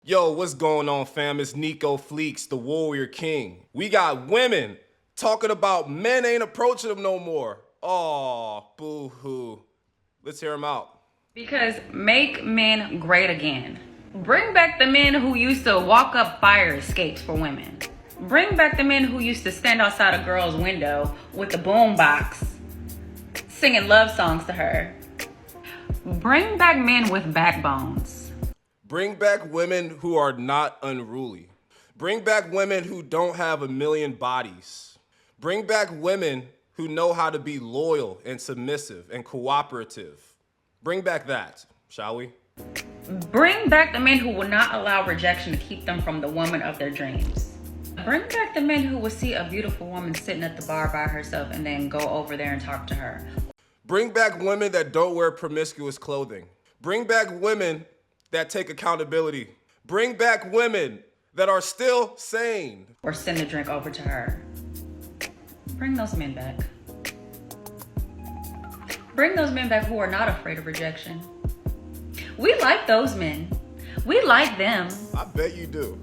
Yo, what's going on, fam? It's Nico Fleeks, the Warrior King. We got women talking about men ain't approaching them no more. Oh, boo-hoo. Let's hear them out. Because make men great again. Bring back the men who used to walk up fire escapes for women. Bring back the men who used to stand outside a girl's window with the boom box, singing love songs to her. Bring back men with backbones. Bring back women who are not unruly. Bring back women who don't have a million bodies. Bring back women who know how to be loyal and submissive and cooperative. Bring back that, shall we? Bring back the men who will not allow rejection to keep them from the woman of their dreams. Bring back the men who will see a beautiful woman sitting at the bar by herself and then go over there and talk to her. Bring back women that don't wear promiscuous clothing. Bring back women that take accountability. Bring back women that are still sane. Or send a drink over to her. Bring those men back. Bring those men back who are not afraid of rejection. We like those men. We like them. I bet you do.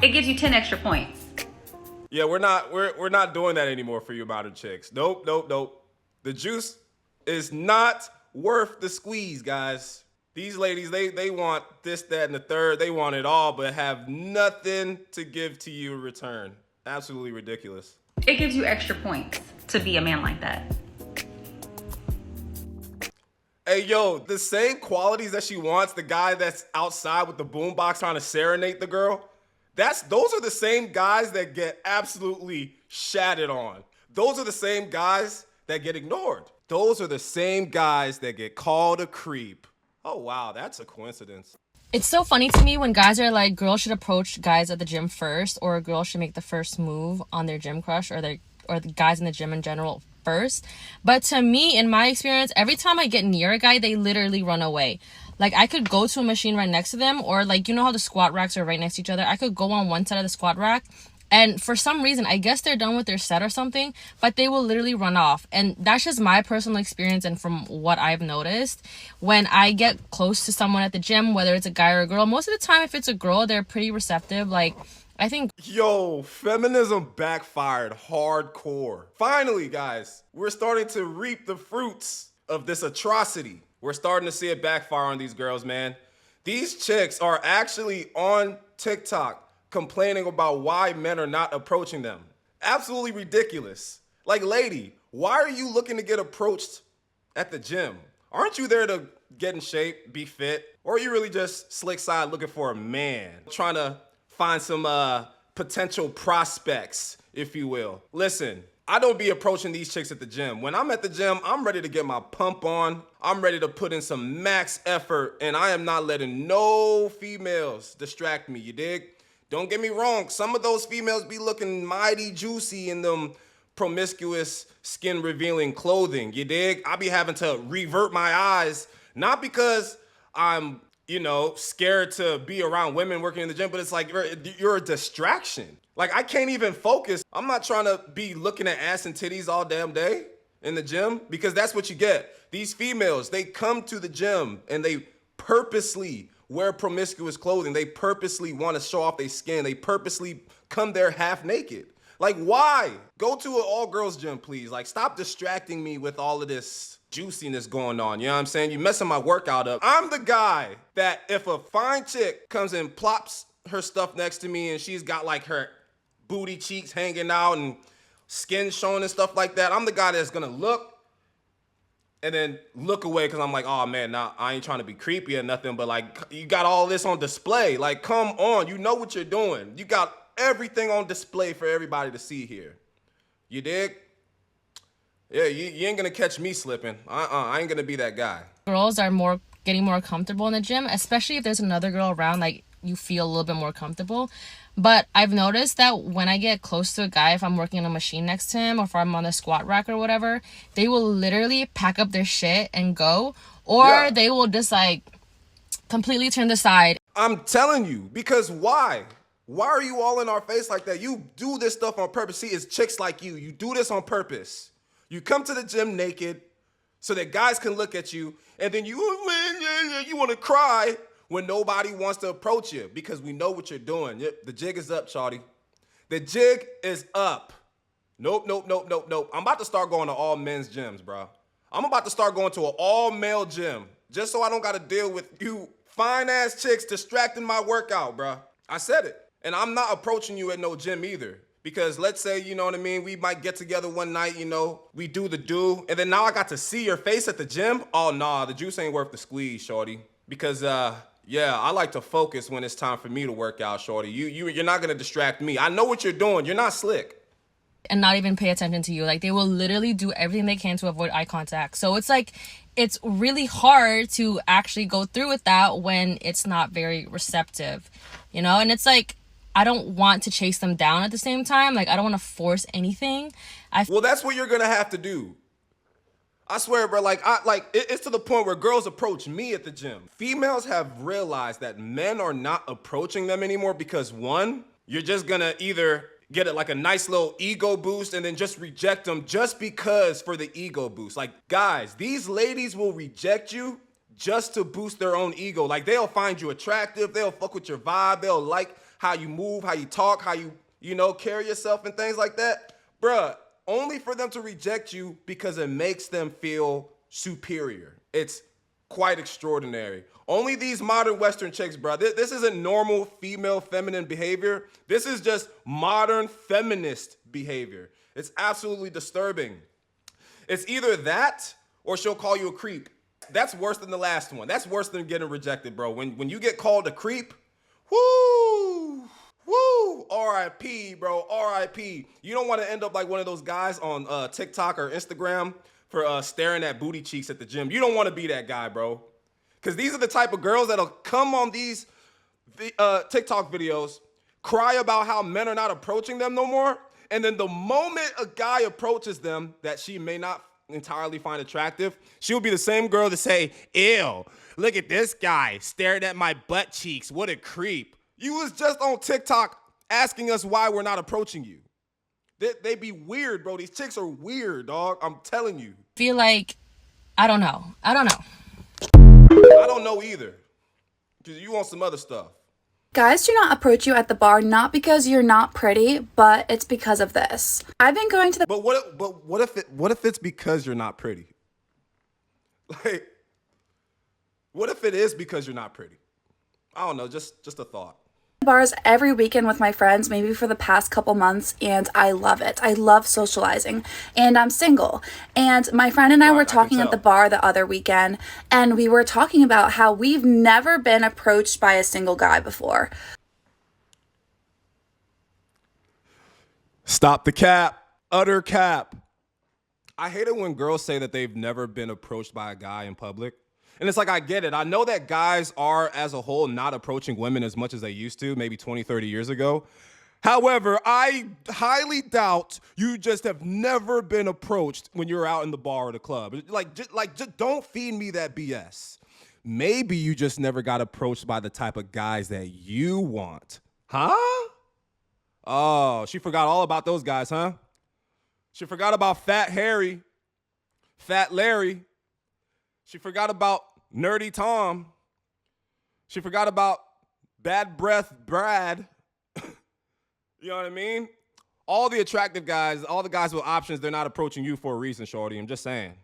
It gives you 10 extra points. Yeah, we're not doing that anymore for you modern chicks. Nope. The juice is not worth the squeeze, guys. These ladies, they want this, that, and the third. They want it all, but have nothing to give to you in return. Absolutely ridiculous. It gives you extra points to be a man like that. Hey, yo, the same qualities that she wants, the guy that's outside with the boombox trying to serenade the girl, those are the same guys that get absolutely shatted on. Those are the same guys that get ignored. Those are the same guys that get called a creep. Oh, wow, that's a coincidence. It's so funny to me when guys are like, girls should approach guys at the gym first, or a girl should make the first move on their gym crush, or the guys in the gym in general first. But to me, in my experience, every time I get near a guy, they literally run away. Like, I could go to a machine right next to them, or like, you know how the squat racks are right next to each other? I could go on one side of the squat rack, and for some reason, I guess they're done with their set or something, but they will literally run off. And that's just my personal experience and from what I've noticed. When I get close to someone at the gym, whether it's a guy or a girl, most of the time, if it's a girl, they're pretty receptive. Like, I think... Yo, feminism backfired hardcore. Finally, guys, we're starting to reap the fruits of this atrocity. We're starting to see it backfire on these girls, man. These chicks are actually on TikTok complaining about why men are not approaching them. Absolutely ridiculous. Like, lady, why are you looking to get approached at the gym? Aren't you there to get in shape, be fit? Or are you really just slick side looking for a man? Trying to find some potential prospects, if you will. Listen, I don't be approaching these chicks at the gym. When I'm at the gym, I'm ready to get my pump on. I'm ready to put in some max effort, and I am not letting no females distract me, you dig? Don't get me wrong, some of those females be looking mighty juicy in them promiscuous, skin-revealing clothing, you dig? I be having to revert my eyes, not because I'm, scared to be around women working in the gym, but it's like you're a distraction. Like, I can't even focus. I'm not trying to be looking at ass and titties all damn day in the gym, because that's what you get. These females, they come to the gym and they purposely wear promiscuous clothing. They purposely want to show off their skin. They purposely come there half naked. Like, why? Go to an all-girls gym, please. Like, stop distracting me with all of this juiciness going on. You know what I'm saying? You're messing my workout up. I'm the guy that if a fine chick comes and plops her stuff next to me and she's got like her booty cheeks hanging out and skin showing and stuff like that, I'm the guy that's gonna look and then look away because I'm like, oh man, nah, I ain't trying to be creepy or nothing, but like, you got all this on display. Like, come on, you know what you're doing. You got everything on display for everybody to see here. You dig? Yeah, you ain't gonna catch me slipping. I ain't gonna be that guy. Girls are getting more comfortable in the gym, especially if there's another girl around, like, you feel a little bit more comfortable. But I've noticed that when I get close to a guy, if I'm working on a machine next to him or if I'm on the squat rack or whatever, they will literally pack up their shit and go, or they will just like completely turn aside. I'm telling you, because why? Why are you all in our face like that? You do this stuff on purpose. See, it's chicks like you. You do this on purpose. You come to the gym naked so that guys can look at you, and then you want to cry when nobody wants to approach you because we know what you're doing. Yep, the jig is up, shawty. The jig is up. Nope. I'm about to start going to all men's gyms, bro. I'm about to start going to an all-male gym just so I don't got to deal with you fine-ass chicks distracting my workout, bro. I said it. And I'm not approaching you at no gym either. Because let's say, you know what I mean, we might get together one night, you know, we do the do, and then now I got to see your face at the gym. Oh, nah, the juice ain't worth the squeeze, shorty. Because, yeah, I like to focus when it's time for me to work out, shorty. You're not going to distract me. I know what you're doing. You're not slick. And not even pay attention to you. Like, they will literally do everything they can to avoid eye contact. So it's like, it's really hard to actually go through with that when it's not very receptive, you know? And it's like, I don't want to chase them down at the same time. Like, I don't want to force anything. Well, that's what you're gonna have to do. I swear, bro, it's to the point where girls approach me at the gym. Females have realized that men are not approaching them anymore because one, you're just gonna either get a nice little ego boost and then just reject them just because for the ego boost. Like, guys, these ladies will reject you just to boost their own ego. Like, they'll find you attractive, they'll fuck with your vibe, they'll like how you move, how you talk, how you know, carry yourself and things like that. Bruh, only for them to reject you because it makes them feel superior. It's quite extraordinary. Only these modern Western chicks, bruh. This isn't normal female feminine behavior. This is just modern feminist behavior. It's absolutely disturbing. It's either that or she'll call you a creep. That's worse than the last one. That's worse than getting rejected, bro. When you get called a creep, woo, R.I.P., bro, R.I.P. You don't want to end up like one of those guys on TikTok or Instagram for staring at booty cheeks at the gym. You don't want to be that guy, bro. Because these are the type of girls that'll come on these TikTok videos, cry about how men are not approaching them no more, and then the moment a guy approaches them that she may not entirely find attractive, she'll be the same girl to say, ew, look at this guy staring at my butt cheeks. What a creep. You was just on TikTok asking us why we're not approaching you. They be weird, bro. These chicks are weird, dog. I'm telling you. Feel like, I don't know. I don't know either. Because you want some other stuff. Guys do not approach you at the bar not because you're not pretty, but it's because of this. I've been going to the But what if it's because you're not pretty? Like, what if it is because you're not pretty? I don't know, just a thought. bars every weekend with my friends, maybe for the past couple months, and I love it. I love socializing, and I'm single. And my friend and I were talking at the bar the other weekend, and we were talking about how we've never been approached by a single guy before. Stop the cap. Utter cap. I hate it when girls say that they've never been approached by a guy in public. And it's like, I get it. I know that guys are, as a whole, not approaching women as much as they used to, maybe 20, 30 years ago. However, I highly doubt you just have never been approached when you're out in the bar or the club. Just don't feed me that BS. Maybe you just never got approached by the type of guys that you want. Huh? Oh, she forgot all about those guys, huh? She forgot about Fat Harry, Fat Larry. She forgot about Nerdy Tom. She forgot about Bad Breath Brad. You know what I mean? All the attractive guys, all the guys with options, they're not approaching you for a reason, shorty. I'm just saying.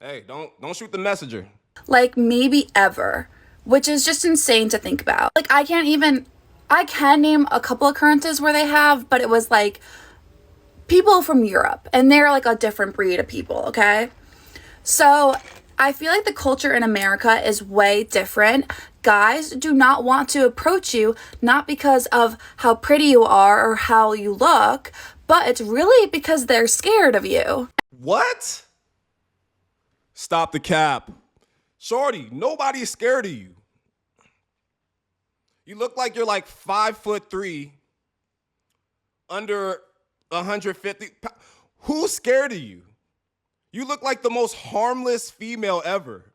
Hey, don't shoot the messenger. Like, maybe ever, which is just insane to think about. Like, I can name a couple occurrences where they have, but it was like people from Europe, and they're like a different breed of people, okay? So I feel like the culture in America is way different. Guys do not want to approach you, not because of how pretty you are or how you look, but it's really because they're scared of you. What? Stop the cap. Shorty, nobody is scared of you. You look like you're like 5'3", under 150. Who's scared of you? You look like the most harmless female ever.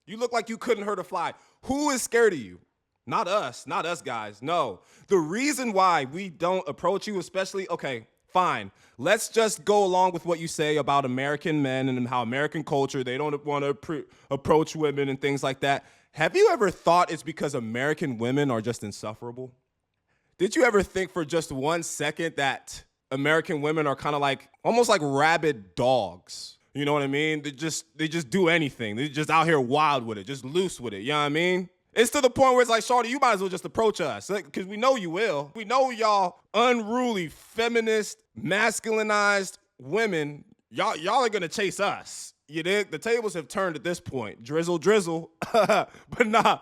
You look like you couldn't hurt a fly. Who is scared of you? Not us guys. No. The reason why we don't approach you, especially, okay, fine. Let's just go along with what you say about American men and how American culture, they don't want to approach women and things like that. Have you ever thought it's because American women are just insufferable? Did you ever think for just 1 second that American women are kind of like, almost like rabid dogs? You know what I mean? They just do anything. They're just out here wild with it, just loose with it. You know what I mean? It's to the point where it's like, shorty, you might as well just approach us, because we know you will. We know y'all unruly, feminist, masculinized women, y'all are gonna chase us. You dig? The tables have turned at this point. Drizzle, drizzle. But nah.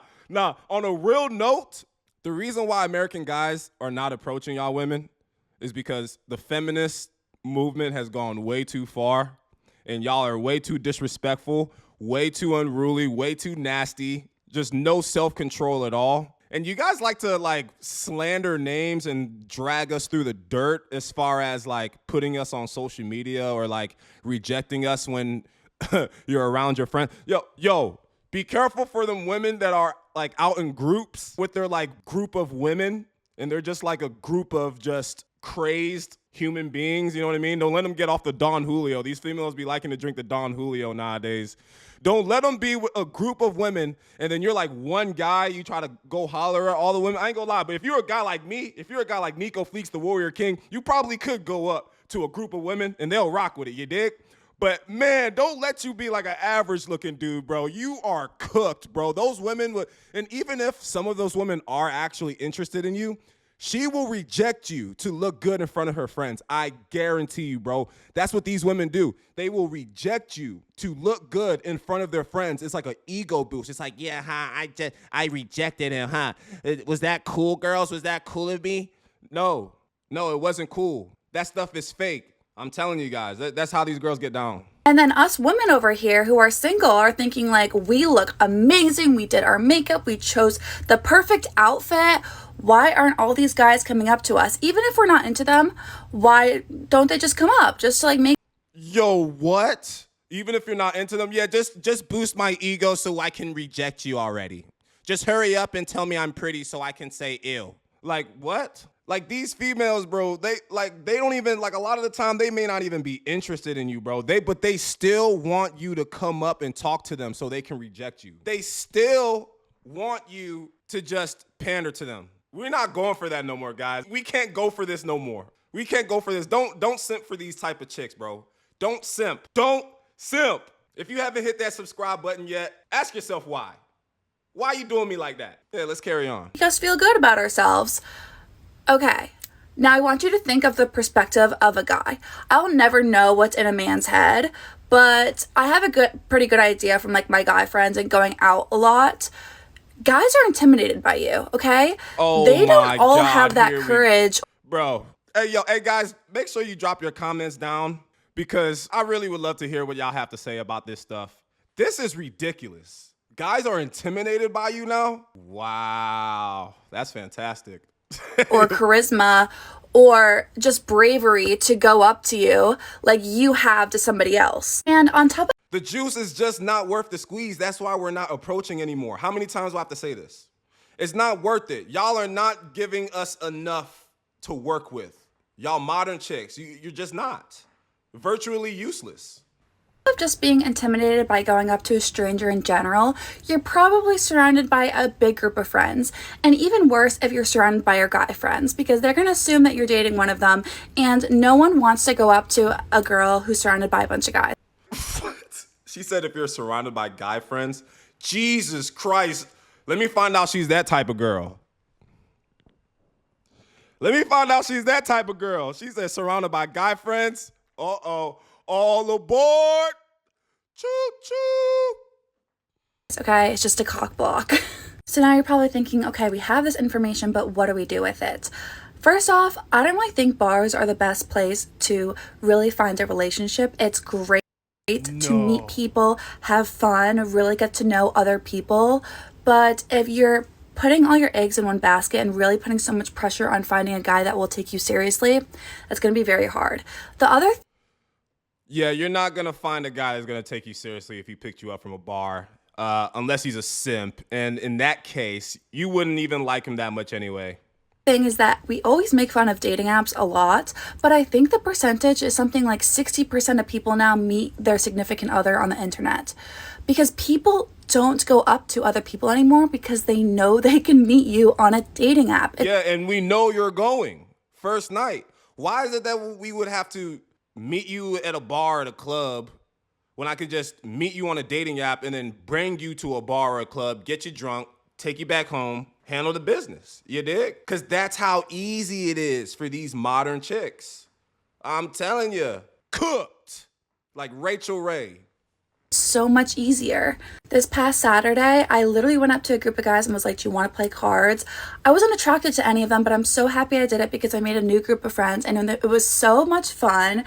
On a real note, the reason why American guys are not approaching y'all women is because the feminist movement has gone way too far, and y'all are way too disrespectful, way too unruly, way too nasty, just no self-control at all. And you guys like to like slander names and drag us through the dirt as far as like putting us on social media or like rejecting us when you're around your friends. Yo, be careful for them women that are like out in groups with their like group of women, and they're just like a group of just crazed human beings. You know what I mean? Don't let them get off the Don Julio. These females be liking to drink the Don Julio nowadays. Don't let them be with a group of women, and then you're like one guy, you try to go holler at all the women. I ain't gonna lie, but if you're a guy like me, if you're a guy like Nico Fleeks, the Warrior King, you probably could go up to a group of women, and they'll rock with it, you dig? But, man, don't let you be like an average-looking dude, bro. You are cooked, bro. Those women, and even if some of those women are actually interested in you, she will reject you to look good in front of her friends. I guarantee you, bro. That's what these women do. They will reject you to look good in front of their friends. It's like an ego boost. It's like, yeah, I rejected him, Was that cool, girls? Was that cool of me? No, it wasn't cool. That stuff is fake. I'm telling you guys, that's how these girls get down. And then us women over here who are single are thinking like, we look amazing. We did our makeup. We chose the perfect outfit. Why aren't all these guys coming up to us? Even if we're not into them, why don't they just come up? Just to like make. Yo, what? Even if you're not into them? Yeah, just boost my ego so I can reject you already. Just hurry up and tell me I'm pretty so I can say ew. Like, what? Like, these females, bro, they don't even, like, a lot of the time, they may not even be interested in you, bro. But they still want you to come up and talk to them so they can reject you. They still want you to just pander to them. We're not going for that no more, guys. We can't go for this no more. We can't go for this. Don't simp for these type of chicks, bro. Don't simp. Don't simp. If you haven't hit that subscribe button yet, ask yourself why. Why are you doing me like that? Yeah, let's carry on. Make us feel good about ourselves. Okay, now I want you to think of the perspective of a guy. I'll never know what's in a man's head, but I have a pretty good idea from like my guy friends and going out a lot. Guys are intimidated by you, okay? Oh, they don't all God, have that courage. Bro, hey guys, make sure you drop your comments down because I really would love to hear what y'all have to say about this stuff. This is ridiculous. Guys are intimidated by you now? Wow, that's fantastic. Or charisma or just bravery to go up to you like you have to somebody else. And on top of the juice is just not worth the squeeze. That's why we're not approaching anymore. How many times do I have to say this? It's not worth it. Y'all are not giving us enough to work with. Y'all modern chicks, you're just not. Virtually useless. Of just being intimidated by going up to a stranger in general, you're probably surrounded by a big group of friends. And even worse if you're surrounded by your guy friends, because they're going to assume that you're dating one of them, and no one wants to go up to a girl who's surrounded by a bunch of guys. What? She said if you're surrounded by guy friends? Jesus Christ. Let me find out she's that type of girl. Let me find out she's that type of girl. She said surrounded by guy friends? Uh-oh. All aboard! Choo-choo! Okay, it's just a cock block. So now you're probably thinking, okay, we have this information, but what do we do with it? First off, I don't really think bars are the best place to really find a relationship. It's great to meet people, have fun, really get to know other people. But if you're putting all your eggs in one basket and really putting so much pressure on finding a guy that will take you seriously, that's going to be very hard. The other Yeah, you're not going to find a guy that's going to take you seriously if he picked you up from a bar, unless he's a simp. And in that case, you wouldn't even like him that much anyway. thing is that we always make fun of dating apps a lot, but I think the percentage is something like 60% of people now meet their significant other on the internet. Because people don't go up to other people anymore because they know they can meet you on a dating app. Yeah, and we know you're going. First night. Why is it that we would have to meet you at a bar at a club when I could just meet you on a dating app and then bring you to a bar or a club, get you drunk, take you back home, handle the business? You dig? Because that's how easy it is for these modern chicks. I'm telling you, cooked like Rachel Ray. So much easier. This past Saturday, I literally went up to a group of guys and was like, do you want to play cards? I wasn't attracted to any of them, but I'm so happy I did it because I made a new group of friends and it was so much fun.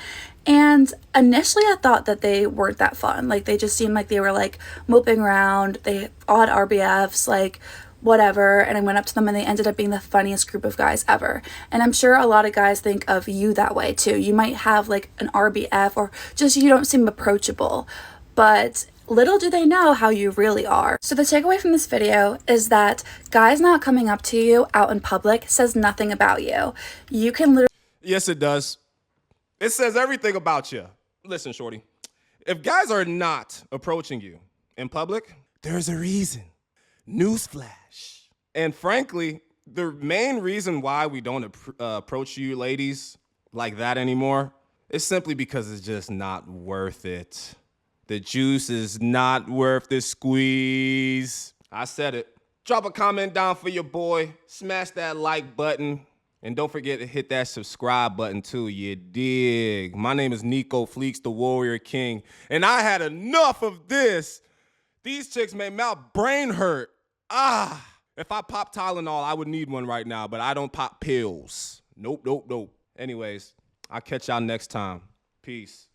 And initially I thought that they weren't that fun. Like, they just seemed like they were like moping around. They all had RBFs, like whatever. And I went up to them and they ended up being the funniest group of guys ever. And I'm sure a lot of guys think of you that way too. You might have like an RBF or just you don't seem approachable. But little do they know how you really are. So the takeaway from this video is that guys not coming up to you out in public says nothing about you. You can literally... Yes, it does. It says everything about you. Listen, shorty, if guys are not approaching you in public, there's a reason. Newsflash. And frankly, the main reason why we don't approach you ladies like that anymore is simply because it's just not worth it. The juice is not worth the squeeze. I said it. Drop a comment down for your boy. Smash that like button. And don't forget to hit that subscribe button too, you dig? My name is Nico Fleeks, the Warrior King. And I had enough of this. These chicks made my brain hurt. If I pop Tylenol, I would need one right now, but I don't pop pills. Nope. Anyways, I'll catch y'all next time. Peace.